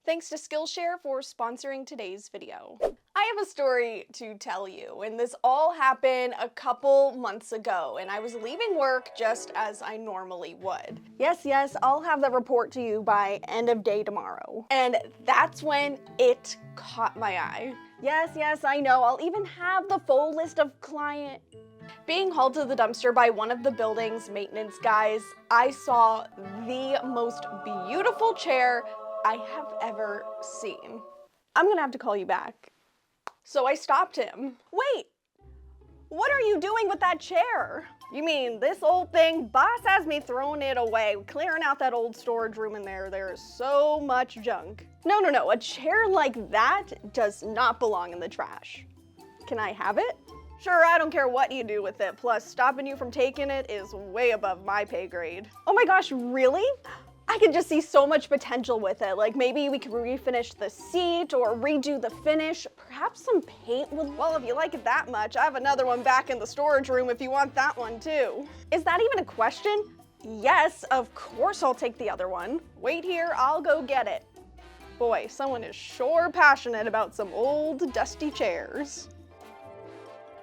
Thanks to Skillshare for sponsoring today's video. I have a story to tell you, and this all happened a couple months ago, and I was leaving work just as I normally would. Yes, I'll have that report to you by end of day tomorrow. And that's when it caught my eye. Yes, I know, I'll even have the full list of client. Being hauled to the dumpster by one of the building's maintenance guys, I saw the most beautiful chair I have ever seen. I'm gonna have to call you back. So I stopped him. Wait, what are you doing with that chair? You mean this old thing? Boss has me throwing it away, clearing out that old storage room in there. There is so much junk. No, a chair like that does not belong in the trash. Can I have it? Sure, I don't care what you do with it. Plus, stopping you from taking it is way above my pay grade. Oh my gosh, really? I could just see so much potential with it. Like maybe we could refinish the seat or redo the finish. Perhaps some paint would, well, if you like it that much, I have another one back in the storage room if you want that one too. Is that even a question? Yes, of course I'll take the other one. Wait here, I'll go get it. Boy, someone is sure passionate about some old dusty chairs.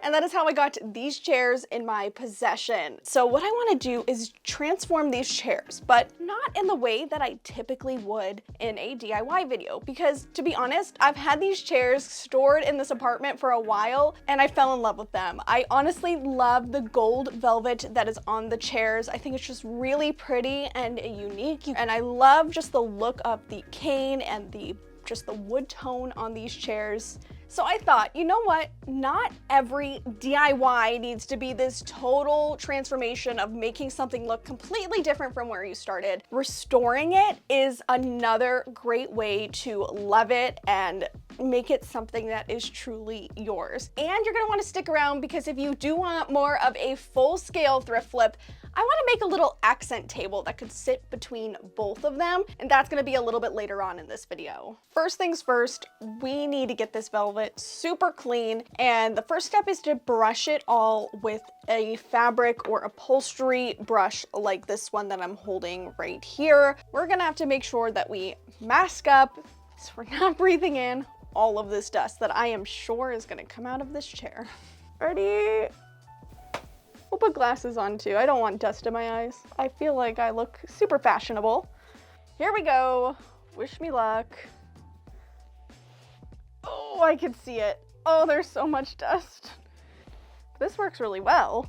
And that is how I got these chairs in my possession. So what I want to do is transform these chairs, but not in the way that I typically would in a DIY video. Because to be honest, I've had these chairs stored in this apartment for a while and I fell in love with them. I honestly love the gold velvet that is on the chairs. I think it's just really pretty and unique. And I love just the look of the cane and just the wood tone on these chairs. So I thought, you know what? Not every DIY needs to be this total transformation of making something look completely different from where you started. Restoring it is another great way to love it and make it something that is truly yours. And you're gonna wanna stick around because if you do want more of a full-scale thrift flip, I want to make a little accent table that could sit between both of them, and that's going to be a little bit later on in this video. First things first, we need to get this velvet super clean, and the first step is to brush it all with a fabric or upholstery brush like this one that I'm holding right here. We're going to have to make sure that we mask up so we're not breathing in all of this dust that I am sure is going to come out of this chair. Ready? We'll put glasses on too. I don't want dust in my eyes. I feel like I look super fashionable. Here we go. Wish me luck. Oh, I can see it. Oh, there's so much dust. This works really well.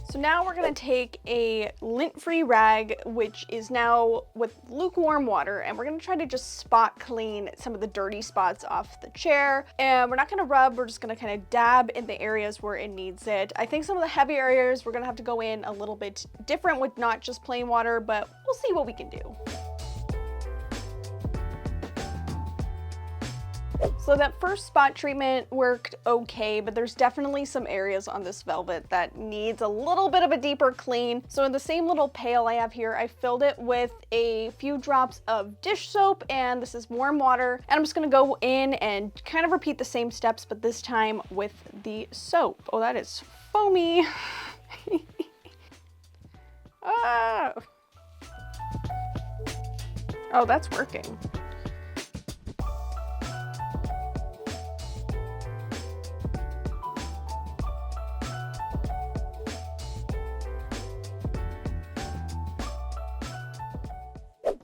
So now we're gonna take a lint-free rag, which is now with lukewarm water, and we're gonna try to just spot clean some of the dirty spots off the chair. And we're not gonna rub, we're just gonna kind of dab in the areas where it needs it. I think some of the heavy areas we're gonna have to go in a little bit different with not just plain water, but we'll see what we can do. So that first spot treatment worked okay, but there's definitely some areas on this velvet that needs a little bit of a deeper clean. So in the same little pail I have here, I filled it with a few drops of dish soap, and this is warm water. And I'm just gonna go in and kind of repeat the same steps, but this time with the soap. Oh, that is foamy. Ah. Oh, that's working.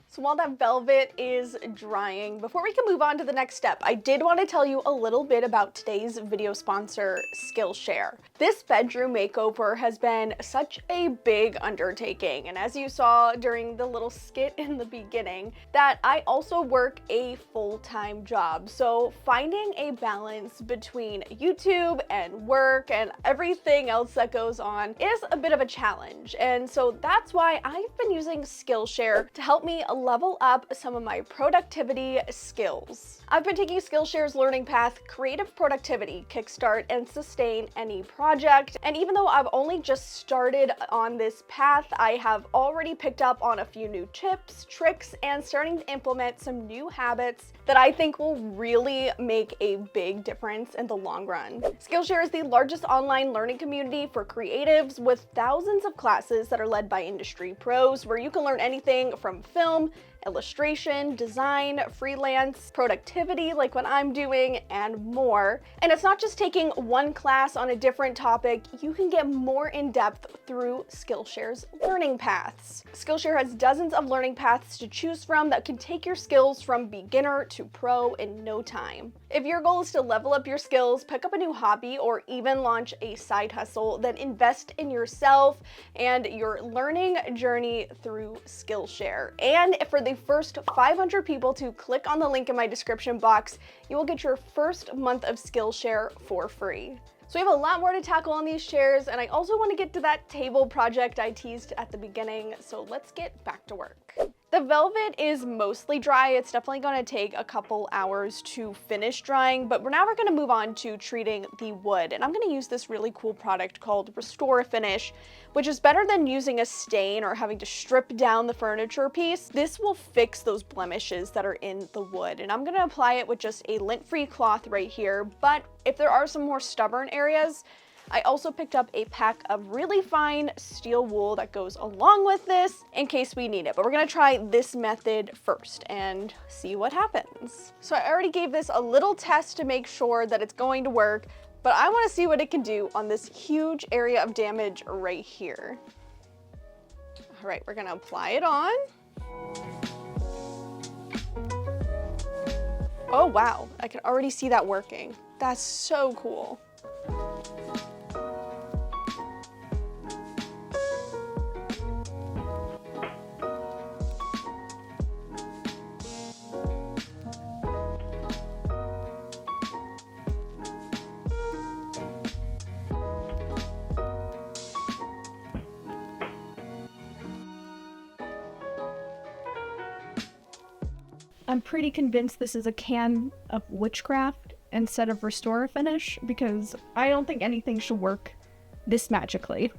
So while that velvet is drying, before we can move on to the next step, I did want to tell you a little bit about today's video sponsor, Skillshare. This bedroom makeover has been such a big undertaking, and as you saw during the little skit in the beginning, that I also work a full-time job. So finding a balance between YouTube and work and everything else that goes on is a bit of a challenge. And so that's why I've been using Skillshare to help me level up some of my productivity skills. I've been taking Skillshare's learning path, Creative Productivity, Kickstart and Sustain Any Project, and even though I've only just started on this path, I have already picked up on a few new tips, tricks, and starting to implement some new habits that I think will really make a big difference in the long run. Skillshare is the largest online learning community for creatives with thousands of classes that are led by industry pros, where you can learn anything from film, illustration, design, freelance, productivity like what I'm doing, and more. And it's not just taking one class on a different topic, you can get more in depth through Skillshare's learning paths. Skillshare has dozens of learning paths to choose from that can take your skills from beginner to pro in no time. If your goal is to level up your skills, pick up a new hobby, or even launch a side hustle, then invest in yourself and your learning journey through Skillshare. And for the first 500 people to click on the link in my description box, you will get your first month of Skillshare for free. So we have a lot more to tackle on these chairs, and I also want to get to that table project I teased at the beginning, so let's get back to work. The velvet is mostly dry. It's definitely going to take a couple hours to finish drying, but we're going to move on to treating the wood. And I'm going to use this really cool product called Restore Finish, which is better than using a stain or having to strip down the furniture piece. This will fix those blemishes that are in the wood. And I'm going to apply it with just a lint-free cloth right here, but if there are some more stubborn areas, I also picked up a pack of really fine steel wool that goes along with this in case we need it. But we're gonna try this method first and see what happens. So I already gave this a little test to make sure that it's going to work, but I wanna see what it can do on this huge area of damage right here. All right, we're gonna apply it on. Oh wow, I can already see that working. That's so cool. I'm pretty convinced this is a can of witchcraft instead of Restore Finish, because I don't think anything should work this magically.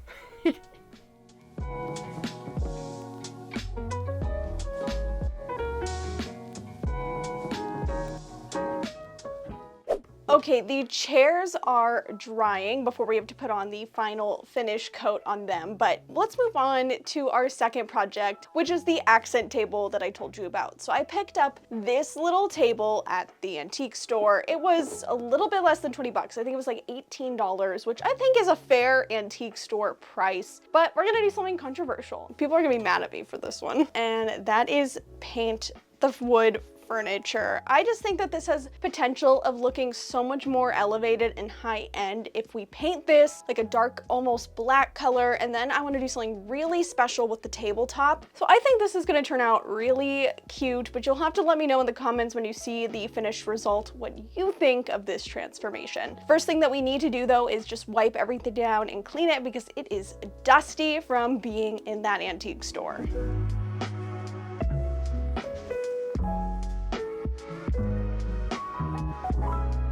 Okay, the chairs are drying before we have to put on the final finish coat on them, but let's move on to our second project, which is the accent table that I told you about. So I picked up this little table at the antique store. It was a little bit less than 20 bucks. I think it was like $18, which I think is a fair antique store price, but we're gonna do something controversial. People are gonna be mad at me for this one, and that is paint the wood furniture. I just think that this has potential of looking so much more elevated and high end if we paint this like a dark, almost black color, and then I want to do something really special with the tabletop. So I think this is going to turn out really cute, but you'll have to let me know in the comments when you see the finished result what you think of this transformation. First thing that we need to do though is just wipe everything down and clean it because it is dusty from being in that antique store.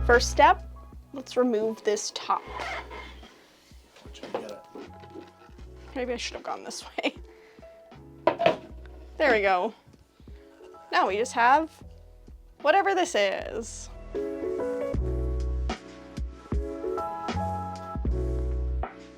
First step, let's remove this top. Maybe I should have gone this way. There we go. Now we just have whatever this is.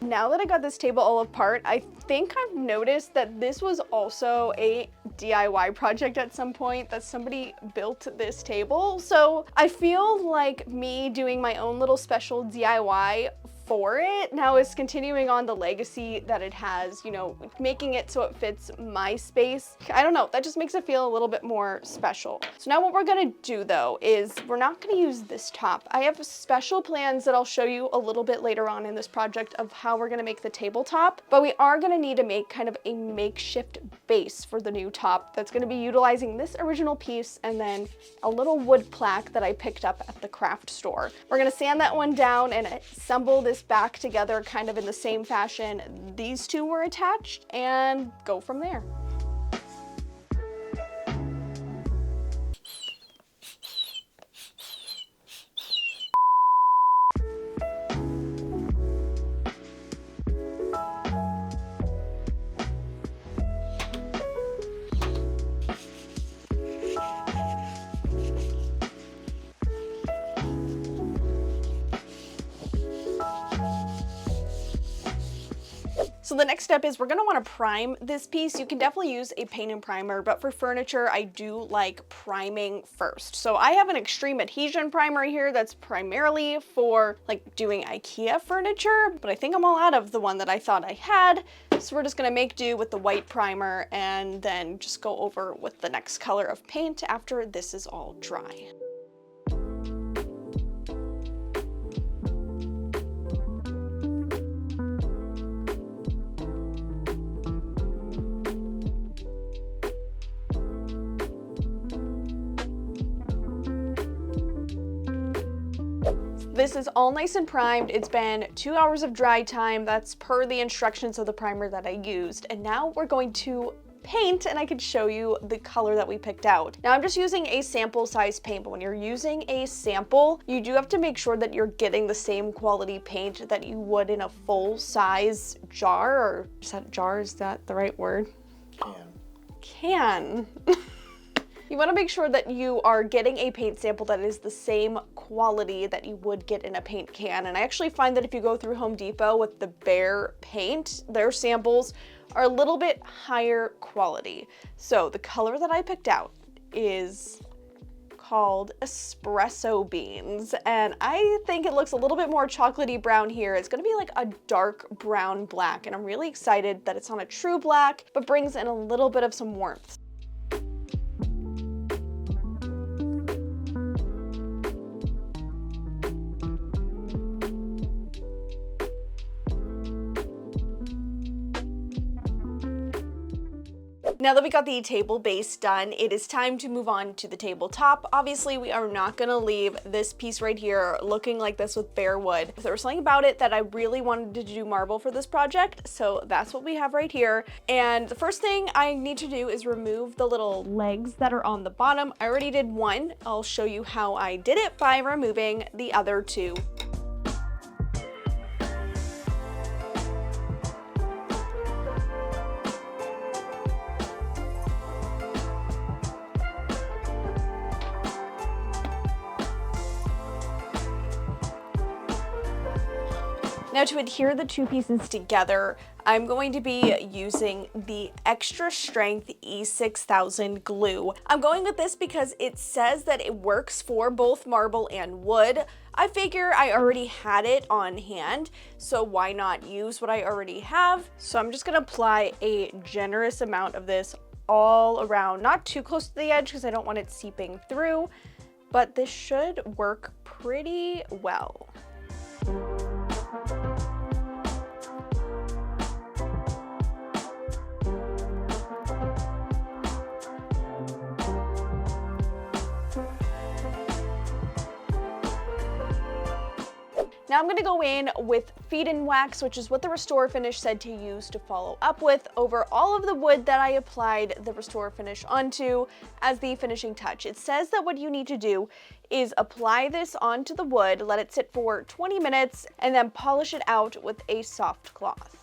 Now that I got this table all apart, I think I've noticed that this was also a DIY project at some point, that somebody built this table. So I feel like me doing my own little special DIY for it now is continuing on the legacy that it has, you know, making it so it fits my space. I don't know, that just makes it feel a little bit more special. So now what we're gonna do though is we're not gonna use this top. I have special plans that I'll show you a little bit later on in this project of how we're gonna make the tabletop, but we are gonna need to make kind of a makeshift base for the new top that's gonna be utilizing this original piece and then a little wood plaque that I picked up at the craft store. We're gonna sand that one down and assemble this back together kind of in the same fashion these two were attached and go from there. So the next step is we're gonna wanna prime this piece. You can definitely use a paint and primer, but for furniture, I do like priming first. So I have an extreme adhesion primer here that's primarily for like doing IKEA furniture, but I think I'm all out of the one that I thought I had. So we're just gonna make do with the white primer and then just go over with the next color of paint after this is all dry. This is all nice and primed. It's been 2 hours of dry time. That's per the instructions of the primer that I used. And now we're going to paint, and I can show you the color that we picked out. Now I'm just using a sample size paint, but when you're using a sample, you do have to make sure that you're getting the same quality paint that you would in a full size jar, or is that jar, is that the right word? Can. You want to make sure that you are getting a paint sample that is the same quality that you would get in a paint can. And I actually find that if you go through Home Depot with the bare paint, their samples are a little bit higher quality. So the color that I picked out is called Espresso Beans, and I think it looks a little bit more chocolatey brown here. It's gonna be like a dark brown black, and I'm really excited that it's not a true black, but brings in a little bit of some warmth. Now that we got the table base done, it is time to move on to the tabletop. Obviously, we are not gonna leave this piece right here looking like this with bare wood. There was something about it that I really wanted to do marble for this project, so that's what we have right here. And the first thing I need to do is remove the little legs that are on the bottom. I already did one. I'll show you how I did it by removing the other two. Now to adhere the two pieces together, I'm going to be using the extra strength E6000 glue. I'm going with this because it says that it works for both marble and wood. I figure I already had it on hand, so why not use what I already have? So I'm just gonna apply a generous amount of this all around, not too close to the edge because I don't want it seeping through, but this should work pretty well. Now I'm gonna go in with feed in wax, which is what the Restore Finish said to use to follow up with over all of the wood that I applied the Restore Finish onto as the finishing touch. It says that what you need to do is apply this onto the wood, let it sit for 20 minutes, and then polish it out with a soft cloth.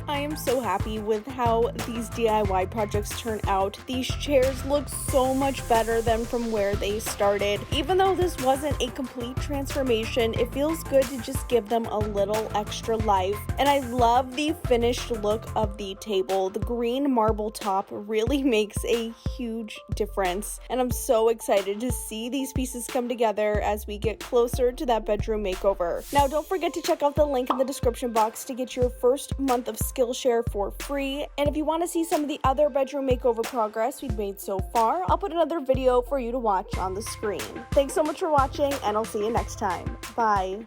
I am so happy with how these DIY projects turn out. These chairs look so much better than from where they started. Even though this wasn't a complete transformation, it feels good to just give them a little extra life. And I love the finished look of the table. The green marble top really makes a huge difference. And I'm so excited to see these pieces come together as we get closer to that bedroom makeover. Now, don't forget to check out the link in the description box to get your first month of Skillshare for free. And if you want to see some of the other bedroom makeover progress we've made so far, I'll put another video for you to watch on the screen. Thanks so much for watching, and I'll see you next time. Bye.